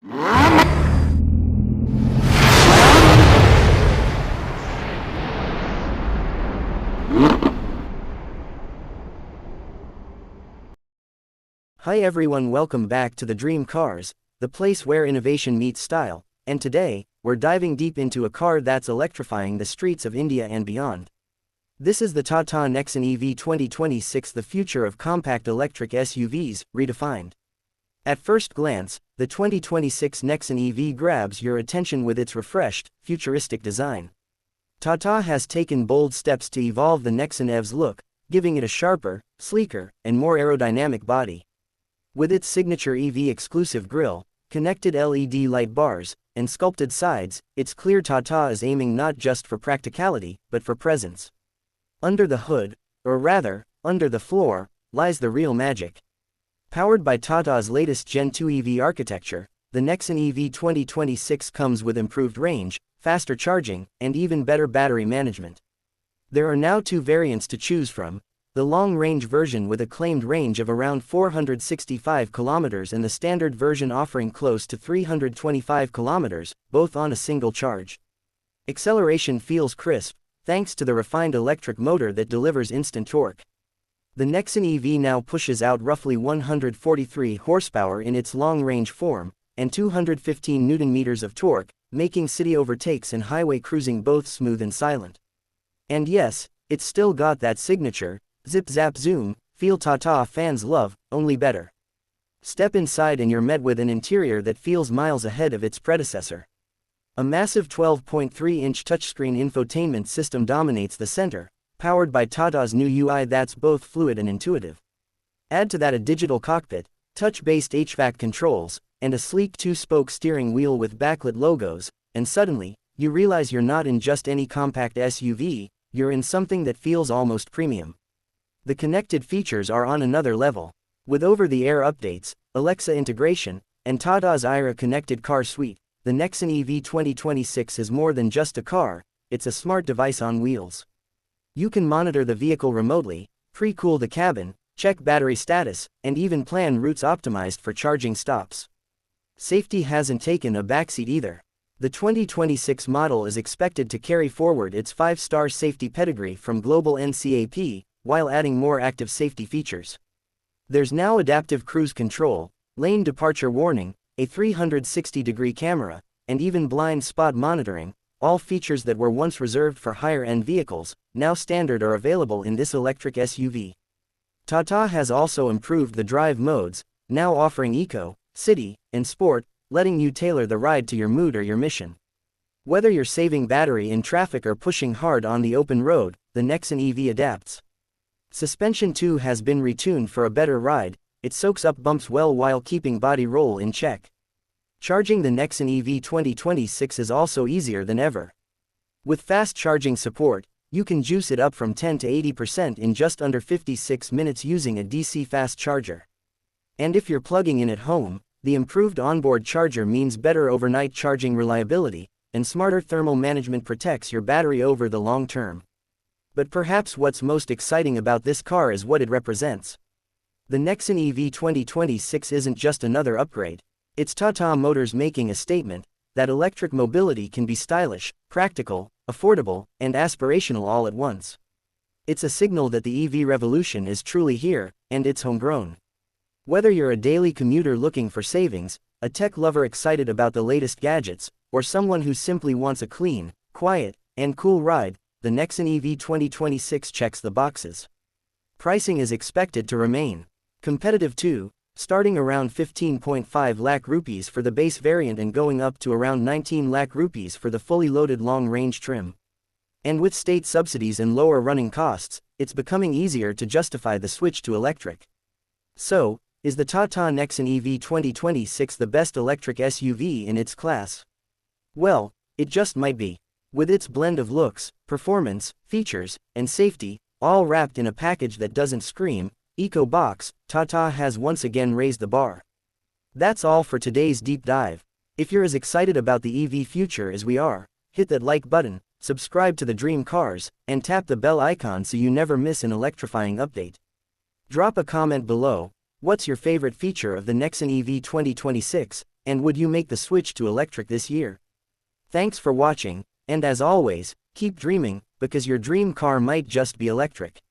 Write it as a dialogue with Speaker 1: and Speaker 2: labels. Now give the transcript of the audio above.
Speaker 1: Hi everyone, welcome back to the Dream Cars, the place where innovation meets style, and today, we're diving deep into a car that's electrifying the streets of India and beyond. This is the Tata Nexon EV 2026, the future of compact electric SUVs, redefined. At first glance, the 2026 Nexon EV grabs your attention with its refreshed, futuristic design. Tata has taken bold steps to evolve the Nexon EV's look, giving it a sharper, sleeker, and more aerodynamic body. With its signature EV-exclusive grille, connected LED light bars, and sculpted sides, it's clear Tata is aiming not just for practicality, but for presence. Under the hood, or rather, under the floor, lies the real magic. Powered by Tata's latest Gen 2 EV architecture, the Nexon EV 2026 comes with improved range, faster charging, and even better battery management. There are now two variants to choose from: the long-range version with a claimed range of around 465 kilometers and the standard version offering close to 325 kilometers, both on a single charge. Acceleration feels crisp, thanks to the refined electric motor that delivers instant torque. The Nexon EV now pushes out roughly 143 horsepower in its long-range form, and 215 Nm of torque, making city overtakes and highway cruising both smooth and silent. And yes, it's still got that signature zip zap zoom feel Tata fans love, only better. Step inside and you're met with an interior that feels miles ahead of its predecessor. A massive 12.3-inch touchscreen infotainment system dominates the center, powered by Tata's new UI that's both fluid and intuitive. Add to that a digital cockpit, touch-based HVAC controls, and a sleek two-spoke steering wheel with backlit logos, and suddenly, you realize you're not in just any compact SUV, you're in something that feels almost premium. The connected features are on another level. With over-the-air updates, Alexa integration, and Tata's IRA connected car suite, the Nexon EV 2026 is more than just a car, it's a smart device on wheels. You can monitor the vehicle remotely, pre-cool the cabin, check battery status, and even plan routes optimized for charging stops. Safety hasn't taken a backseat either. The 2026 model is expected to carry forward its 5-star safety pedigree from global NCAP, while adding more active safety features. There's now adaptive cruise control, lane departure warning, a 360-degree camera, and even blind spot monitoring, all features that were once reserved for higher-end vehicles, now standard are available in this electric SUV. Tata has also improved the drive modes, now offering Eco, City, and Sport, letting you tailor the ride to your mood or your mission. Whether you're saving battery in traffic or pushing hard on the open road, the Nexon EV adapts. Suspension too has been retuned for a better ride, it soaks up bumps well while keeping body roll in check. Charging the Nexon EV 2026 is also easier than ever. With fast charging support, you can juice it up from 10 to 80% in just under 56 minutes using a DC fast charger. And if you're plugging in at home, the improved onboard charger means better overnight charging reliability, and smarter thermal management protects your battery over the long term. But perhaps what's most exciting about this car is what it represents. The Nexon EV 2026 isn't just another upgrade, it's Tata Motors making a statement that electric mobility can be stylish, practical, affordable, and aspirational all at once. It's a signal that the EV revolution is truly here, and it's homegrown. Whether you're a daily commuter looking for savings, a tech lover excited about the latest gadgets, or someone who simply wants a clean, quiet, and cool ride, the Nexon EV 2026 checks the boxes. Pricing is expected to remain competitive too, starting around 15.5 lakh rupees for the base variant and going up to around 19 lakh rupees for the fully loaded long-range trim. And with state subsidies and lower running costs, it's becoming easier to justify the switch to electric. So, is the Tata Nexon EV 2026 the best electric SUV in its class? Well, it just might be. With its blend of looks, performance, features, and safety, all wrapped in a package that doesn't scream eco box, Tata has once again raised the bar. That's all for today's deep dive. If you're as excited about the EV future as we are, hit that like button, subscribe to the Dream Cars, and tap the bell icon so you never miss an electrifying update. Drop a comment below. What's your favorite feature of the Nexon EV 2026? And would you make the switch to electric this year? Thanks for watching, and as always, keep dreaming, because your dream car might just be electric.